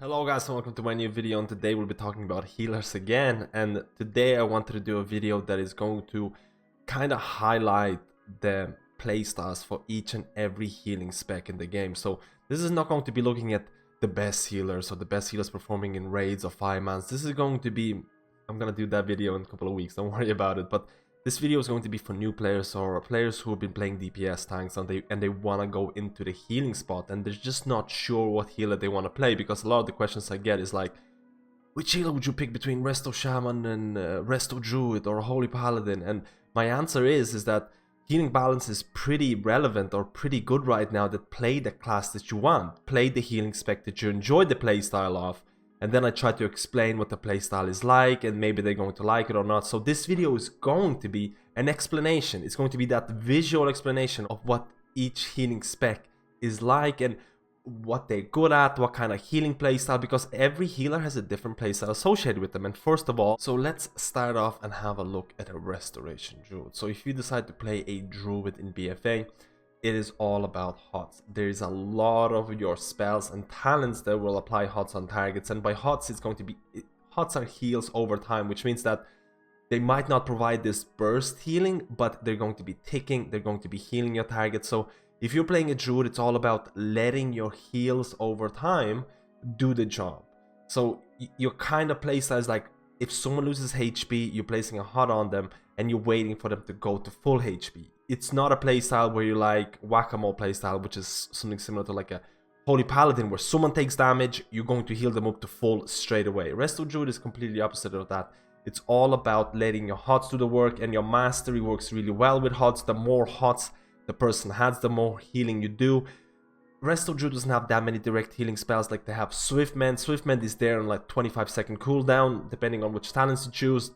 Hello guys and welcome to my new video, and today we'll be talking about healers again. And today I wanted to do a video that is going to kind of highlight the playstyles for each and every healing spec in the game. So this is not going to be looking at the best healers or the best healers performing in raids or 5-mans. This is going to be, I'm gonna do that video in a couple of weeks, don't worry about it. But this video is going to be for new players or players who have been playing DPS tanks and they want to go into the healing spot and they're just not sure what healer they want to play, because a lot of the questions I get is like, which healer would you pick between Resto Shaman and Resto Druid or Holy Paladin? And my answer is that healing balance is pretty relevant or pretty good right now. That play the class that you want, play the healing spec that you enjoy the playstyle of. And then I try to explain what the playstyle is like, and maybe they're going to like it or not. So this video is going to be an explanation. It's going to be that visual explanation of what each healing spec is like and what they're good at, what kind of healing playstyle, because every healer has a different playstyle associated with them. And first of all, so let's start off and have a look at a restoration druid. So if you decide to play a druid in BfA, it is all about HOTS. There is a lot of your spells and talents that will apply HOTS on targets, and by HOTS it's going to be, HOTS are heals over time, which means that they might not provide this burst healing, but they're going to be ticking, they're going to be healing your target. So if you're playing a druid, it's all about letting your heals over time do the job. So your kind of playstyle is like, if someone loses HP, you're placing a HOT on them and you're waiting for them to go to full HP. It's not a playstyle where you like whack-a-mole playstyle, which is something similar to like a Holy Paladin, where someone takes damage, you're going to heal them up to full straight away. Resto Druid is completely opposite of that. It's all about letting your HOTS do the work, and your mastery works really well with HOTS. The more HOTS the person has, the more healing you do. Resto Druid doesn't have that many direct healing spells like they have Swiftmend. Swiftmend is there on like 25-second cooldown, depending on which talents you choose.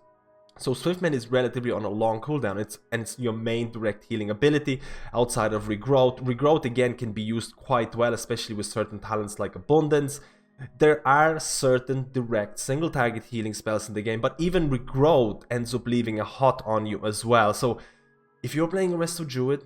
So Swiftmend is relatively on a long cooldown. It's your main direct healing ability outside of Regrowth. Regrowth again can be used quite well, especially with certain talents like Abundance. There are certain direct single target healing spells in the game, but even Regrowth ends up leaving a HOT on you as well. So if you're playing a Resto Druid,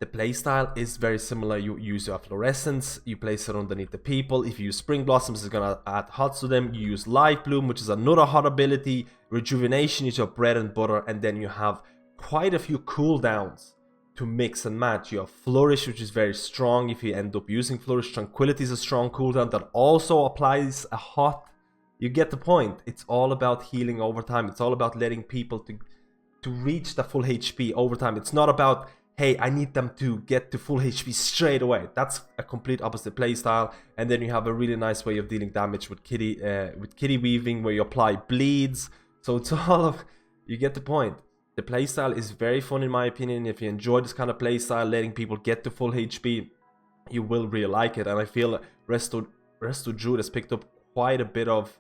the playstyle is very similar. You use your Fluorescence, you place it underneath the people. If you use Spring Blossoms, it's gonna add HOTS to them. You use Life Bloom, which is another HOT ability. Rejuvenation is your bread and butter, and then you have quite a few cooldowns to mix and match. You have Flourish, which is very strong if you end up using Flourish. Tranquility is a strong cooldown that also applies a HOT. You get the point. It's all about healing over time. It's all about letting people to reach the full HP over time. It's not about, hey, I need them to get to full HP straight away. That's a complete opposite playstyle. And then you have a really nice way of dealing damage with kitty weaving, where you apply bleeds. So it's all of, you get the point. The playstyle is very fun in my opinion. If you enjoy this kind of playstyle, letting people get to full HP, you will really like it. And I feel Resto Druid has picked up quite a bit of,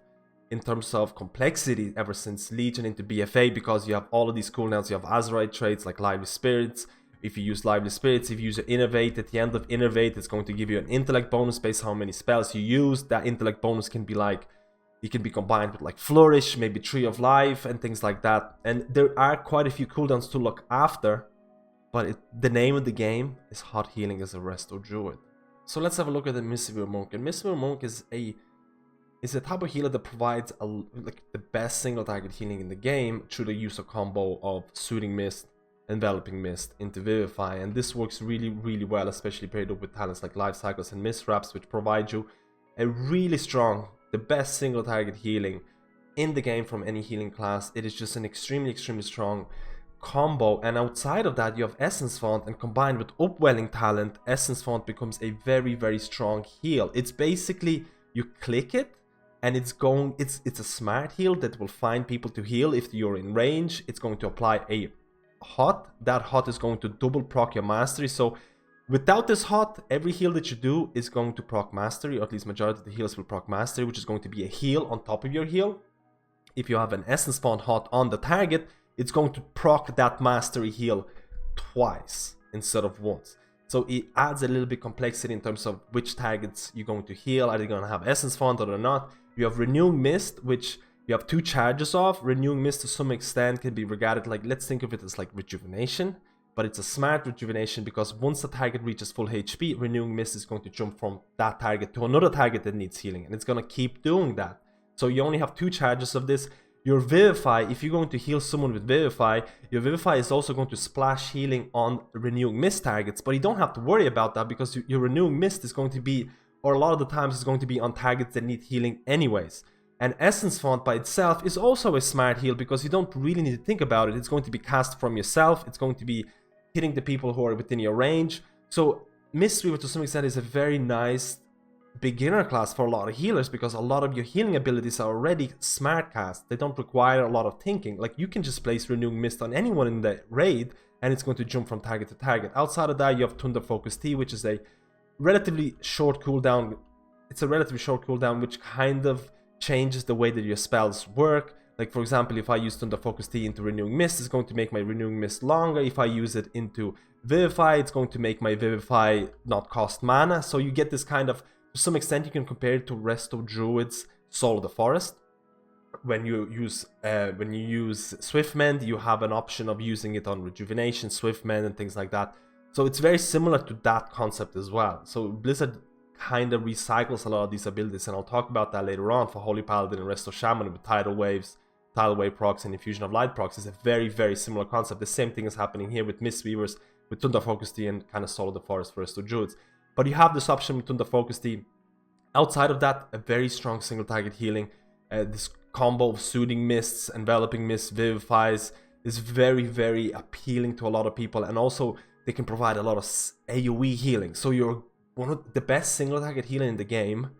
in terms of complexity, ever since Legion into BfA, because you have all of these cooldowns. You have Azeroth traits like Lively Spirits. If you use Lively Spirits, if you use an Innovate, at the end of Innovate, it's going to give you an intellect bonus based on how many spells you use. That intellect bonus can be like, it can be combined with like Flourish, maybe Tree of Life and things like that. And there are quite a few cooldowns to look after, but the name of the game is HOT healing as a Resto Druid. So let's have a look at the Mistweaver Monk. And Mistweaver Monk is a type of healer that provides like the best single target healing in the game through the use of combo of Soothing Mist, Enveloping Mist into Vivify, and this works really, really well, especially paired up with talents like Life Cycles and Mist Wraps, which provide you a really strong, the best single target healing in the game from any healing class. It is just an extremely, extremely strong combo. And outside of that, you have Essence Font, and combined with Upwelling talent, Essence Font becomes a very, very strong heal. It's basically, you click it and it's a smart heal that will find people to heal. If you're in range, it's going to apply a HOT. That HOT is going to double proc your mastery. So without this HOT, every heal that you do is going to proc mastery, or at least majority of the heals will proc mastery, which is going to be a heal on top of your heal. If you have an Essence Font HOT on the target, it's going to proc that mastery heal twice instead of once. So it adds a little bit complexity in terms of which targets you're going to heal. Are they going to have Essence Font or not? You have Renewing Mist, which you have 2 charges of. Renewing Mist to some extent can be regarded like, let's think of it as like rejuvenation. but it's a smart rejuvenation because once the target reaches full HP, Renewing Mist is going to jump from that target to another target that needs healing, and it's going to keep doing that. So you only have 2 charges of this. Your Vivify, if you're going to heal someone with Vivify, your Vivify is also going to splash healing on Renewing Mist targets, but you don't have to worry about that because your Renewing Mist is going to be, or a lot of the times, is going to be on targets that need healing anyways. And Essence Font by itself is also a smart heal because you don't really need to think about it. It's going to be cast from yourself. It's going to be hitting the people who are within your range. So Mistweaver to some extent is a very nice beginner class for a lot of healers because a lot of your healing abilities are already smart cast. They don't require a lot of thinking. Like you can just place Renewing Mist on anyone in the raid and it's going to jump from target to target. Outside of that, you have Thunder Focus Tea, which is a relatively short cooldown. It's a relatively short cooldown which kind of changes the way that your spells work. Like for example, if I use Thunder Focus Tea into Renewing Mist, it's going to make my Renewing Mist longer. If I use it into Vivify, it's going to make my Vivify not cost mana. So you get this kind of, to some extent, you can compare it to Resto Druid's Soul of the Forest. When you use Swiftmend, you have an option of using it on Rejuvenation, Swiftmend, and things like that. So it's very similar to that concept as well. So Blizzard kind of recycles a lot of these abilities, and I'll talk about that later on for Holy Paladin and Resto Shaman with Tidal Waves, Tidal Wave procs, and Infusion of Light procs. Is a very, very similar concept. The same thing is happening here with Mistweavers, with Thunder Focus Tea, and kind of Soul of the Forest for Resto Druids. But you have this option with Thunder Focus Tea. Outside of that, a very strong single target healing. This combo of Soothing Mists, Enveloping Mists, Vivifies is very, very appealing to a lot of people, and also they can provide a lot of AoE healing. So you're one of the best single target healing in the game.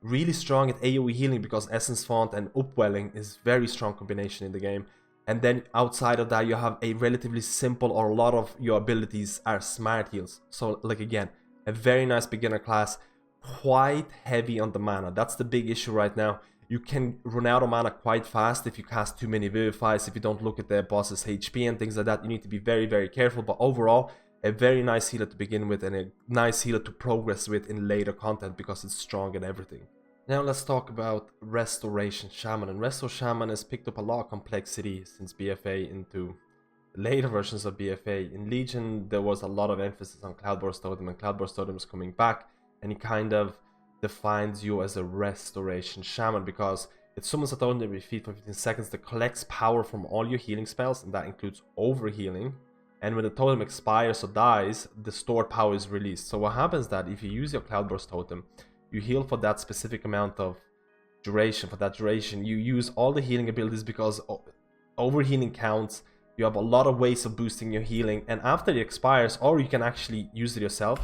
Really strong at AoE healing because Essence Font and Upwelling is very strong combination in the game. And then outside of that, you have a relatively simple, or a lot of your abilities are smart heals. So like again, a very nice beginner class, quite heavy on the mana. That's the big issue right now. You can run out of mana quite fast if you cast too many Vivifies, if you don't look at the boss's HP and things like that. You need to be very, very careful. But overall, a very nice healer to begin with and a nice healer to progress with in later content because it's strong and everything. Now let's talk about Restoration Shaman. And Resto Shaman has picked up a lot of complexity since BfA into later versions of BfA. In Legion, there was a lot of emphasis on Cloudburst Totem, and Cloudburst Totem is coming back, and it kind of defines you as a Restoration Shaman because it summons a totem every feat for 15 seconds that collects power from all your healing spells, and that includes overhealing. And when the totem expires or dies, the stored power is released. So what happens is that if you use your Cloudburst Totem, you heal for that specific amount of duration. For that duration, you use all the healing abilities because overhealing counts. You have a lot of ways of boosting your healing, and after it expires, or you can actually use it yourself,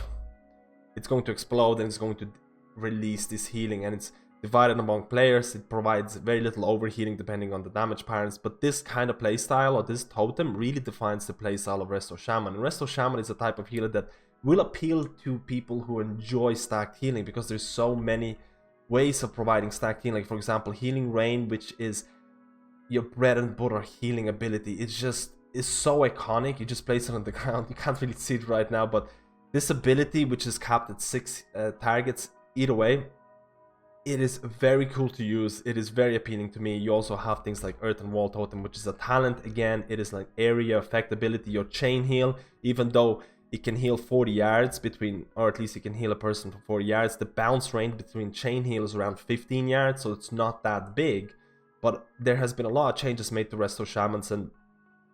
it's going to explode and it's going to release this healing, and it's divided among players. It provides very little overhealing depending on the damage patterns, but this kind of playstyle, or this totem, really defines the playstyle of Resto Shaman. And Resto Shaman is a type of healer that will appeal to people who enjoy stacked healing because there's so many ways of providing stacked healing. Like for example, Healing Rain, which is your bread and butter healing ability. It just is so iconic. You just place it on the ground. You can't really see it right now, but this ability, which is capped at 6 targets either way, it is very cool to use. It is very appealing to me. You also have things like Earth and Wall Totem, which is a talent. Again, it is like area effect ability. Your Chain Heal, even though it can heal 40 yards between, or at least you can heal a person for 40 yards. The bounce range between Chain Heal is around 15 yards, so it's not that big. But there has been a lot of changes made to Resto Shamans, and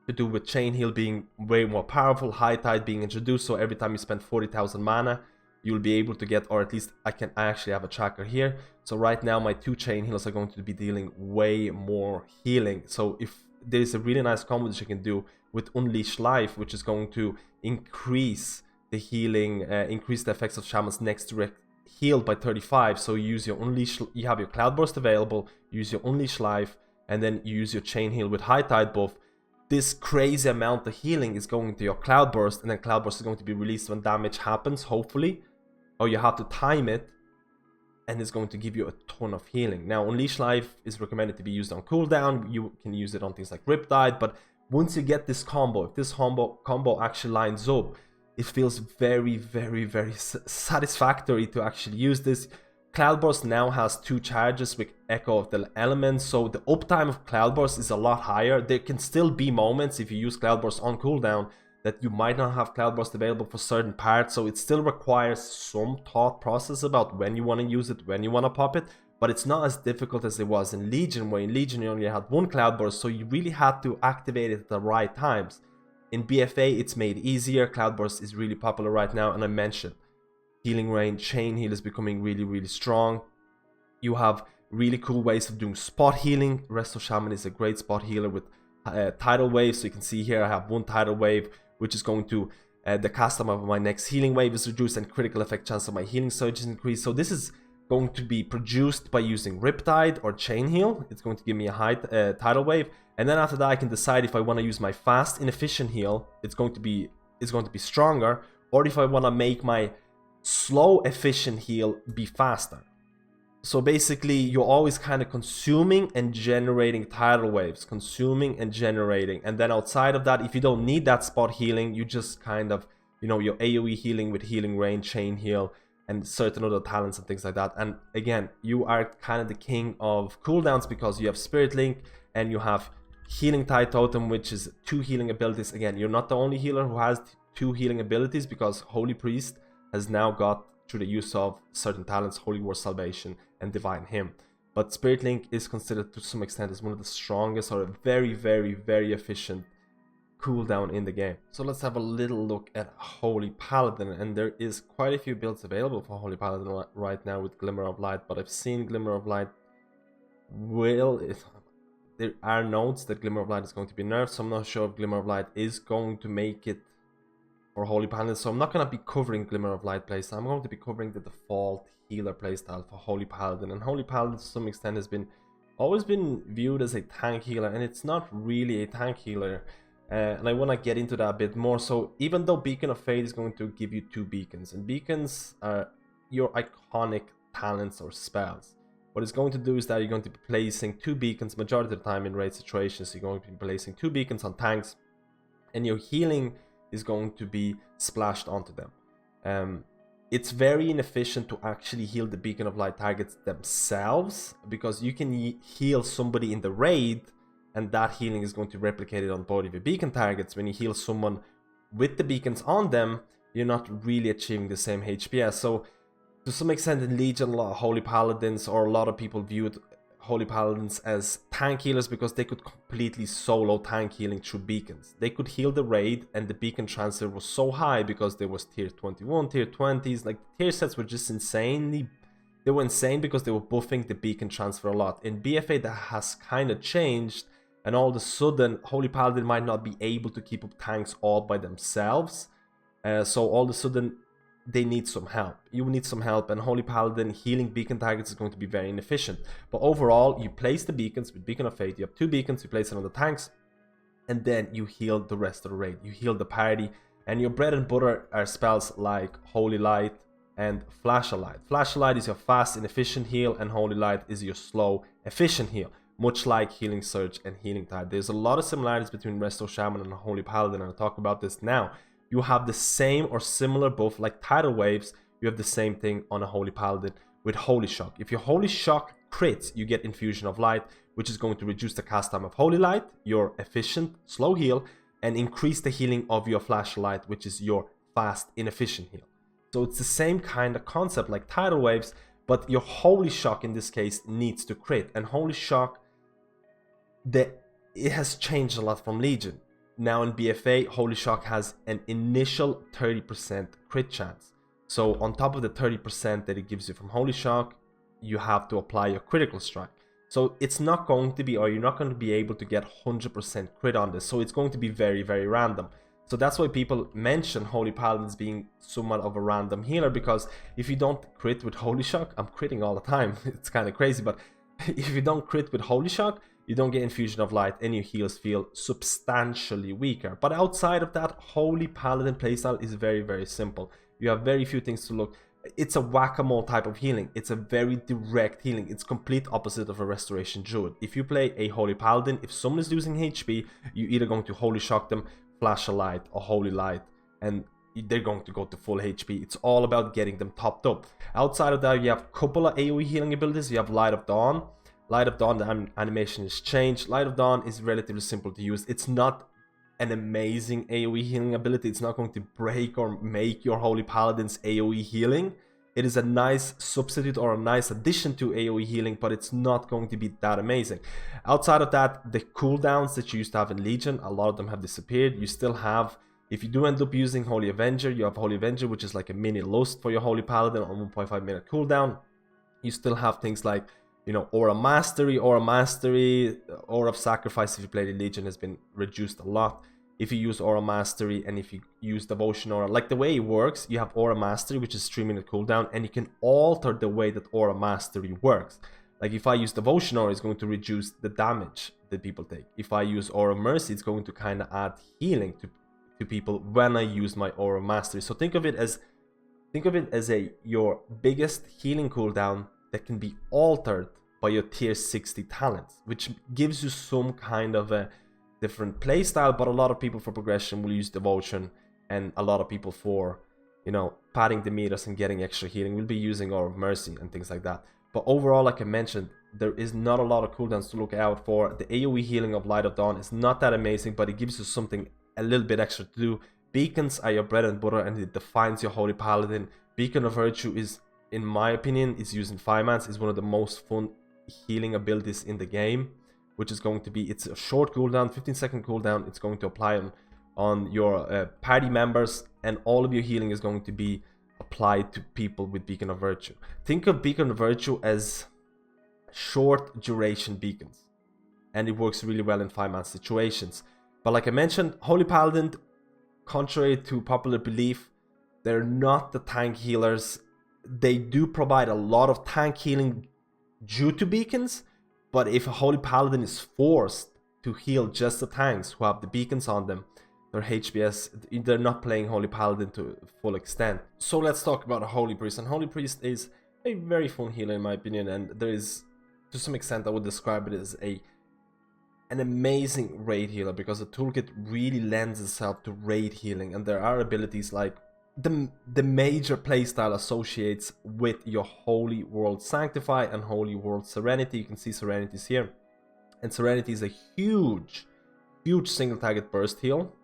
to do with Chain Heal being way more powerful, High Tide being introduced, so every time you spend 40,000 mana, you'll be able to get, or at least I actually have a tracker here. So right now my 2 Chain Heals are going to be dealing way more healing. So if there's a really nice combo that you can do with Unleash Life, which is going to increase the healing, increase the effects of Shaman's next direct heal by 35. So you use your Unleash, you have your Cloudburst available, use your Unleash Life, and then you use your Chain Heal with High Tide buff. This crazy amount of healing is going to your Cloudburst, and then Cloudburst is going to be released when damage happens, hopefully. Or you have to time it, and it's going to give you a ton of healing. Now, Unleash Life is recommended to be used on cooldown. You can use it on things like Riptide, but once you get this combo, if this combo actually lines up, it feels very, very, very satisfactory to actually use this. Cloudburst now has 2 charges with Echo of the Elements, so the uptime of Cloudburst is a lot higher. There can still be moments if you use Cloudburst on cooldown that you might not have Cloud Burst available for certain parts, so it still requires some thought process about when you want to use it, when you want to pop it, but it's not as difficult as it was in Legion, where in Legion you only had one Cloud Burst, so you really had to activate it at the right times. In BfA, it's made easier. Cloud Burst is really popular right now, and I mentioned Healing Rain, Chain Heal is becoming really, really strong. You have really cool ways of doing spot healing. Resto Shaman is a great spot healer with tidal waves. So you can see here I have one tidal wave, which is going to the cast time of my next healing wave is reduced and critical effect chance of my healing surge is increased. So this is going to be produced by using Riptide or Chain Heal. It's going to give me a high tidal wave, and then after that I can decide if I want to use my fast inefficient heal. It's going to be stronger, or if I want to make my slow efficient heal be faster. So basically you're always kind of consuming and generating tidal waves, consuming and generating, and then outside of that, if you don't need that spot healing, you just kind of, you know, your AoE healing with Healing Rain, Chain Heal, and certain other talents and things like that. And again, you are kind of the king of cooldowns because you have Spirit Link and you have Healing Tide Totem, which is 2 healing abilities. Again, you're not the only healer who has 2 healing abilities, because Holy Priest has now got, through the use of certain talents, Holy War Salvation and Divine Hymn. But Spirit Link is considered to some extent as one of the strongest, or a very, very, very efficient cooldown in the game. So let's have a little look at Holy Paladin, and there is quite a few builds available for Holy Paladin right now with Glimmer of Light, but I've seen Glimmer of Light there are notes that Glimmer of Light is going to be nerfed, so I'm not sure if Glimmer of Light is going to make it for Holy Paladin. So I'm not going to be covering Glimmer of Light playstyle. I'm going to be covering the default healer playstyle for Holy Paladin. And Holy Paladin to some extent has always been viewed as a tank healer, and it's not really a tank healer. And I want to get into that a bit more. So even though Beacon of Fate is going to give you 2 beacons, and beacons are your iconic talents or spells, what it's going to do is that you're going to be placing 2 beacons majority of the time in raid situations. So you're going to be placing 2 beacons on tanks, and your healing is going to be splashed onto them. It's very inefficient to actually heal the Beacon of Light targets themselves, because you can heal somebody in the raid, and that healing is going to replicate it on both of your beacon targets. When you heal someone with the beacons on them, you're not really achieving the same HPS. So to some extent in Legion, a lot of Holy Paladins, or a lot of people viewed Holy Paladins as tank healers because they could completely solo tank healing through beacons. They could heal the raid, and the beacon transfer was so high because there was tier 21, tier 20s, like tier sets were just insanely, they were insane because they were buffing the beacon transfer a lot. In BfA that has kind of changed, and all of a sudden Holy Paladin might not be able to keep up tanks all by themselves. So all of a sudden they need some help. You need some help, and Holy Paladin healing beacon targets is going to be very inefficient. But overall, you place the beacons with Beacon of Fate. You have 2 beacons, you place it on the tanks, and then you heal the rest of the raid. You heal the party, and your bread and butter are spells like Holy Light and Flash of Light. Flash of Light is your fast, inefficient heal, and Holy Light is your slow, efficient heal. Much like Healing Surge and Healing Tide. There's a lot of similarities between Resto Shaman and Holy Paladin, and I'll talk about this now. You have the same or similar, both like tidal waves, you have the same thing on a Holy Paladin with Holy Shock. If your Holy Shock crits, you get Infusion of Light, which is going to reduce the cast time of Holy Light, your efficient, slow heal, and increase the healing of your Flash Light, which is your fast, inefficient heal. So it's the same kind of concept like tidal waves, but your Holy Shock in this case needs to crit. And Holy Shock, it has changed a lot from Legion. Now in BfA, Holy Shock has an initial 30% crit chance. So on top of the 30% that it gives you from Holy Shock, you have to apply your critical strike. So it's not going to be, or you're not going to be able to get 100% crit on this. So it's going to be very, very random. So that's why people mention Holy Paladins being somewhat of a random healer, because if you don't crit with Holy Shock, I'm critting all the time, it's kind of crazy, but if you don't crit with Holy Shock, you don't get Infusion of Light, and your heals feel substantially weaker. But outside of that, Holy Paladin playstyle is very, very simple. You have very few things to look. It's a whack-a-mole type of healing. It's a very direct healing. It's complete opposite of a Restoration Druid. If you play a Holy Paladin, if someone is losing HP, you're either going to Holy Shock them, Flash a Light, or Holy Light, and they're going to go to full HP. It's all about getting them topped up. Outside of that, you have a couple of AoE healing abilities. You have Light of Dawn. Light of Dawn, the animation is changed. Light of Dawn is relatively simple to use. It's not an amazing AoE healing ability. It's not going to break or make your Holy Paladin's AoE healing. It is a nice substitute or a nice addition to AoE healing, but it's not going to be that amazing. Outside of that, the cooldowns that you used to have in Legion, a lot of them have disappeared. You still have, if you do end up using Holy Avenger, you have Holy Avenger, which is like a mini Lust for your Holy Paladin on 1.5 minute cooldown. You still have things like, you know, Aura Mastery, Aura of Sacrifice if you play the Legion has been reduced a lot. If you use Aura Mastery and if you use Devotion Aura, like the way it works, you have Aura Mastery, which is 3 minute cooldown, and you can alter the way that Aura Mastery works. Like if I use Devotion Aura, it's going to reduce the damage that people take. If I use Aura Mercy, it's going to kind of add healing to people when I use my Aura Mastery. So think of it as your biggest healing cooldown that can be altered by your tier 60 talents, which gives you some kind of a different playstyle. But a lot of people for progression will use Devotion, and a lot of people for, you know, padding the meters and getting extra healing will be using Aura of Mercy and things like that. But overall, like I mentioned, there is not a lot of cooldowns to look out for. The AoE healing of Light of Dawn is not that amazing, but it gives you something a little bit extra to do. Beacons are your bread and butter, and it defines your Holy Paladin. Beacon of Virtue is, in my opinion, is using 5 mans, is one of the most fun healing abilities in the game, which is going to be, it's a short cooldown, 15-second cooldown. It's going to apply on your party members, and all of your healing is going to be applied to people with Beacon of Virtue. Think of Beacon of Virtue as short duration beacons, and it works really well in 5-man situations. But like I mentioned, Holy Paladin, contrary to popular belief, they're not the tank healers. They do provide a lot of tank healing due to beacons, but if a Holy Paladin is forced to heal just the tanks who have the beacons on them, their HPS, they're not playing Holy Paladin to full extent. So let's talk about a Holy Priest. And Holy Priest is a very fun healer in my opinion, and there is, to some extent, I would describe it as an amazing raid healer, because the toolkit really lends itself to raid healing, and there are abilities like the major playstyle associates with your Holy World Sanctify and Holy World Serenity. You can see Serenities here, and Serenity is a huge single target burst heal,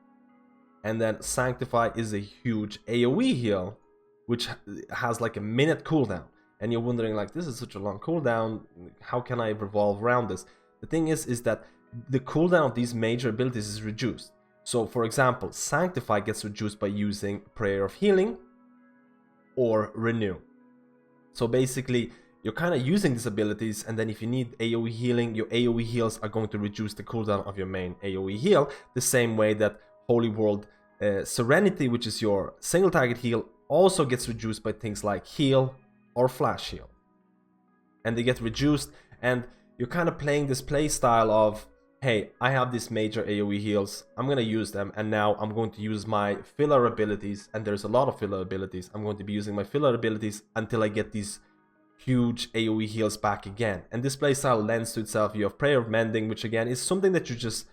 and then Sanctify is a huge AoE heal, which has like a minute cooldown. And you're wondering, like, this is such a long cooldown, how can I revolve around this? The thing is that the cooldown of these major abilities is reduced. So for example, Sanctify gets reduced by using Prayer of Healing or Renew. So basically, you're kind of using these abilities, and then if you need AoE healing, your AoE heals are going to reduce the cooldown of your main AoE heal, the same way that Holy World Serenity, which is your single target heal, also gets reduced by things like Heal or Flash Heal. And they get reduced, and you're kind of playing this play style of, hey, I have these major AoE heals, I'm going to use them, and now I'm going to use my filler abilities, and there's a lot of filler abilities. I'm going to be using my filler abilities until I get these huge AoE heals back again. And this playstyle lends to itself. You have Prayer of Mending, which again is something that you just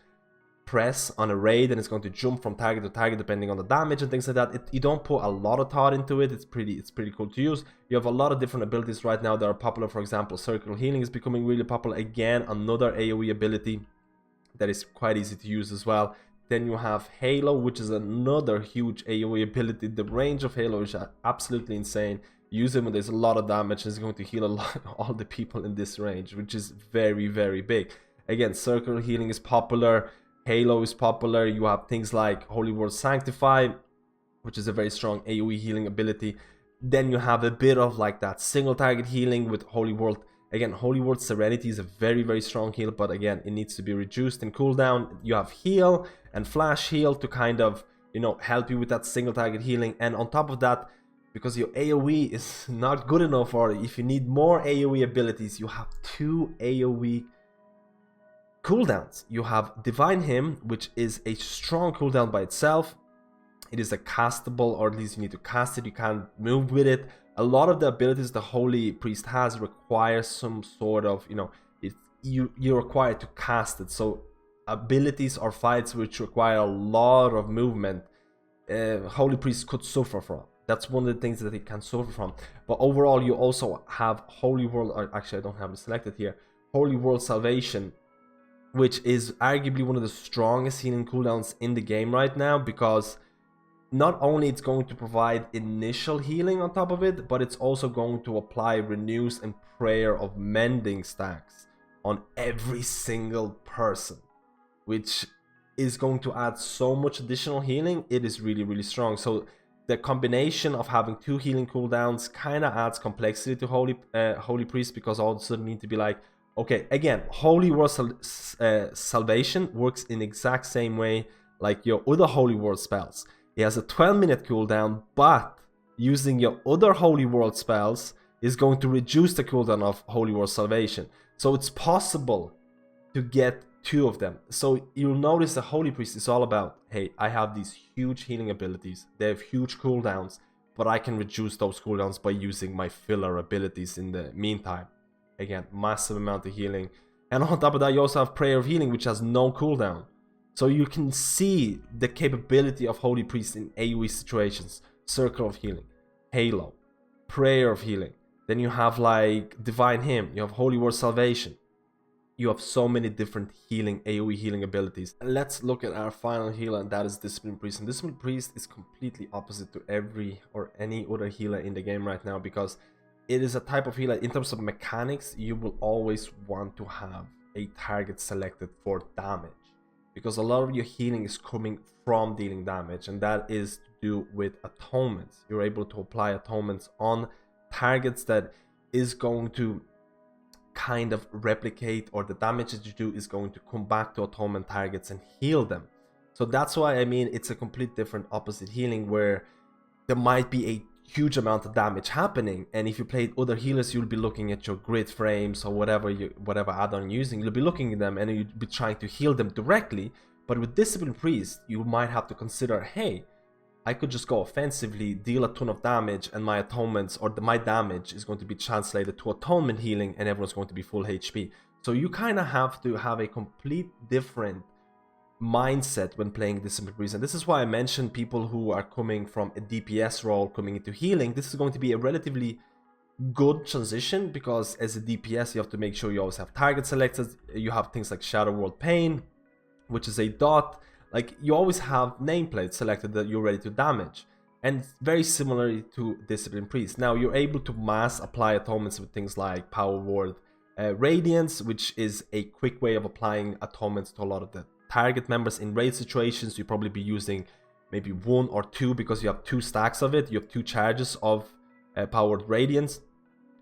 press on a raid, and it's going to jump from target to target depending on the damage and things like that. You don't put a lot of thought into it. It's pretty cool to use. You have a lot of different abilities right now that are popular. For example, Circle Healing is becoming really popular. Again, another AoE ability that is quite easy to use as well. Then you have Halo, which is another huge AoE ability. The range of Halo is absolutely insane. Use it when there's a lot of damage, and it's going to heal a lot, all the people in this range, which is very big. Again, Circle Healing is popular. Halo is popular. You have things like Holy World Sanctify, which is a very strong AoE healing ability. Then you have a bit of like that single target healing with Holy World. Again, Holy World Serenity is a very strong heal, but again, it needs to be reduced in cooldown. You have Heal and Flash Heal to kind of, you know, help you with that single target healing. And on top of that, because your AoE is not good enough, or if you need more AoE abilities, you have 2 AoE cooldowns. You have Divine Hymn, which is a strong cooldown by itself. It is a castable, or at least you need to cast it. You can't move with it. A lot of the abilities the Holy Priest has require some sort of, you know, you're required to cast it. So abilities or fights which require a lot of movement, Holy Priest could suffer from. That's one of the things that it can suffer from. But overall, you also have Holy World, or actually I don't have it selected here, Holy World Salvation, which is arguably one of the strongest healing cooldowns in the game right now, because not only it's going to provide initial healing on top of it, but it's also going to apply Renews and Prayer of Mending stacks on every single person, which is going to add so much additional healing. It is really, really strong. So the combination of having 2 healing cooldowns kind of adds complexity to Holy Priest, because all of a sudden need to be like, okay, again, Holy Word Salvation works in exact same way like your other Holy Word spells. It has a 12-minute cooldown, but using your other Holy Word spells is going to reduce the cooldown of Holy Word Salvation. So it's possible to get 2 of them. So you'll notice the Holy Priest is all about, hey, I have these huge healing abilities. They have huge cooldowns, but I can reduce those cooldowns by using my filler abilities in the meantime. Again, massive amount of healing. And on top of that, you also have Prayer of Healing, which has no cooldown. So you can see the capability of Holy Priest in AoE situations. Circle of Healing, Halo, Prayer of Healing. Then you have like Divine Hymn, you have Holy Word Salvation. You have so many different healing, AoE healing abilities. And let's look at our final healer, and that is Discipline Priest. And Discipline Priest is completely opposite to every or any other healer in the game right now, because it is a type of healer. In terms of mechanics, you will always want to have a target selected for damage, because a lot of your healing is coming from dealing damage, and that is to do with atonements. You're able to apply atonements on targets that is going to kind of replicate, or the damage that you do is going to come back to atonement targets and heal them. So that's why I mean it's a complete different opposite healing, where there might be a huge amount of damage happening, and if you played other healers, you'll be looking at your grid frames or whatever add-on you're using. You'll be looking at them and you'll be trying to heal them directly. But with Discipline Priest, you might have to consider, hey, I could just go offensively, deal a ton of damage, and my atonements, or my damage is going to be translated to atonement healing, and everyone's going to be full HP. So you kind of have to have a complete different mindset when playing Discipline Priest. And this is why I mentioned people who are coming from a DPS role coming into healing. This is going to be a relatively good transition, because as a DPS you have to make sure you always have target selected. You have things like Shadow World Pain, which is a dot. Like, you always have nameplates selected that you're ready to damage, and very similar to Discipline Priest. Now you're able to mass apply atonements with things like Power Word Radiance, which is a quick way of applying atonements to a lot of the target members in raid situations. You'll probably be using maybe 1 or 2, because you have 2 stacks of it. You have 2 charges of Powered Radiance,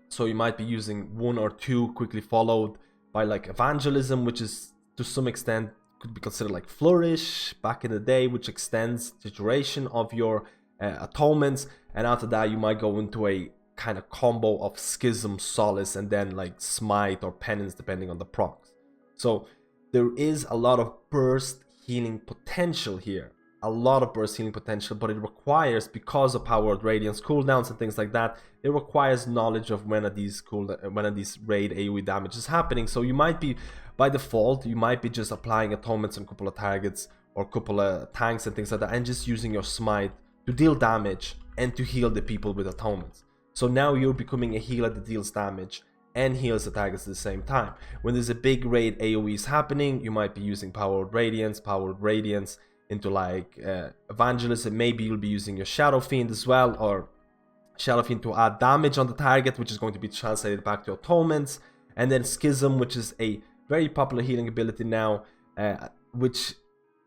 so you might be using 1 or 2 quickly followed by like Evangelism, which is to some extent could be considered like Flourish back in the day, which extends the duration of your atonements. And after that you might go into a kind of combo of Schism, Solace, and then like Smite or Penance, depending on the procs. So there is a lot of burst healing potential here, but it requires, because of Powered Radiance cooldowns and things like that, it requires knowledge of when are these raid AoE damage is happening. So you might be, by default, you might be just applying atonements on a couple of targets or a couple of tanks and things like that, and just using your Smite to deal damage and to heal the people with atonements. So now you're becoming a healer that deals damage and heals the targets at the same time. When there's a big raid AoE is happening, you might be using Powered Radiance into like Evangelism. Maybe you'll be using your Shadow Fiend as well, or Shadow Fiend to add damage on the target, which is going to be translated back to atonements. And then Schism, which is a very popular healing ability now, which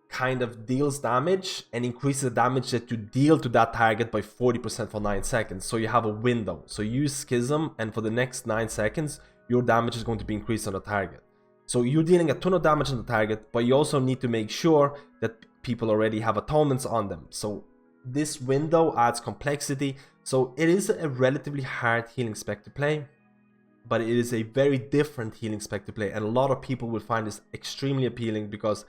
kind of deals damage and increases the damage that you deal to that target by 40% for 9 seconds. So you have a window. So you use Schism, and for the next 9 seconds, your damage is going to be increased on the target. So you're dealing a ton of damage on the target, but you also need to make sure that people already have atonements on them. So this window adds complexity. So it is a relatively hard healing spec to play, but it is a very different healing spec to play, and a lot of people will find this extremely appealing, because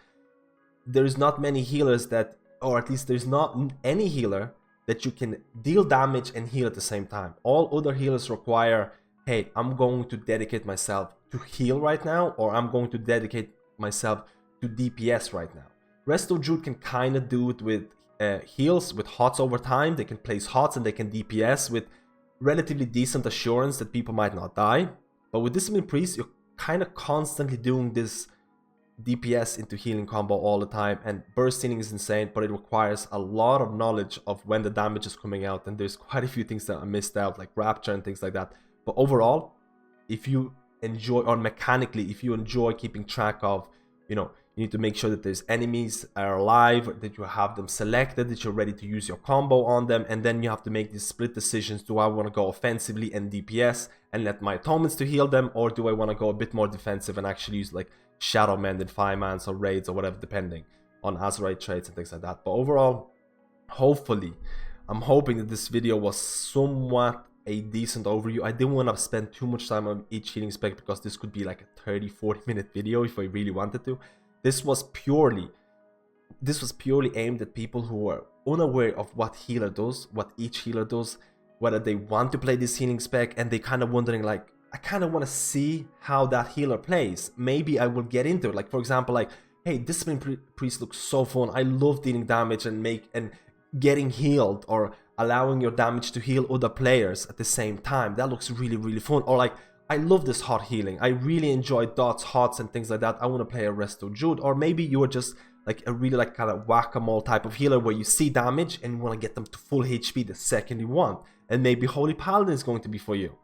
there's not many healers that, or at least there's not any healer that you can deal damage and heal at the same time. All other healers require, hey, I'm going to dedicate myself to heal right now, or I'm going to dedicate myself to DPS right now. Resto Druid can kind of do it with heals, with HOTS over time. They can place HOTS and they can DPS with relatively decent assurance that people might not die. But with Discipline Priest, you're kind of constantly doing this DPS into healing combo all the time, and burst healing is insane, but it requires a lot of knowledge of when the damage is coming out, and there's quite a few things that I missed out, like rapture and things like that. But overall, if you enjoy, or mechanically, if you enjoy keeping track of, you need to make sure that there's enemies are alive, that you have them selected, that you're ready to use your combo on them, and then you have to make these split decisions. Do I want to go offensively and DPS and let my atonements to heal them, or do I want to go a bit more defensive and actually use like Shadow Mend and Firemans or raids or whatever, depending on Azeroth traits and things like that. But overall, hopefully, I'm hoping that this video was somewhat a decent overview. I didn't want to spend too much time on each healing spec because this could be like a 30-40 minute video if I really wanted to. This was purely aimed at people who are unaware of what healer does, what each healer does, whether they want to play this healing spec, and they kind of wondering like, I kind of want to see how that healer plays. Maybe I will get into it. Like, for example, like, hey, Discipline Priest looks so fun. I love dealing damage and getting healed, or allowing your damage to heal other players at the same time. That looks really, really fun. Or like, I love this hot healing. I really enjoy dots, hots, and things like that. I want to play a Resto Druid. Or maybe you are just like a really like kind of whack-a-mole type of healer where you see damage and you want to get them to full HP the second you want. And maybe Holy Paladin is going to be for you.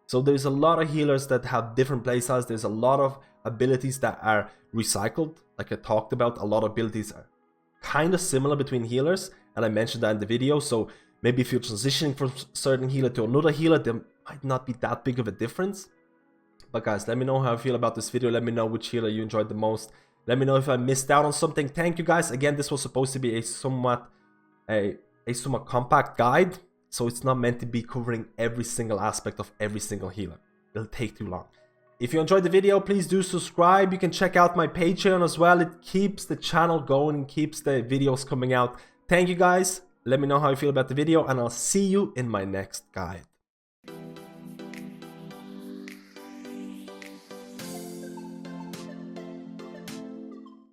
So there's a lot of healers that have different playstyles. There's a lot of abilities that are recycled. Like I talked about, a lot of abilities are kind of similar between healers, and I mentioned that in the video. So maybe if you're transitioning from certain healer to another healer, there might not be that big of a difference. But guys, let me know how you feel about this video. Let me know which healer you enjoyed the most. Let me know if I missed out on something. Thank you guys. Again, this was supposed to be a somewhat compact guide, so it's not meant to be covering every single aspect of every single healer. It'll take too long. If you enjoyed the video, please do subscribe. You can check out my Patreon as well. It keeps the channel going and keeps the videos coming out. Thank you guys. Let me know how you feel about the video, and I'll see you in my next guide.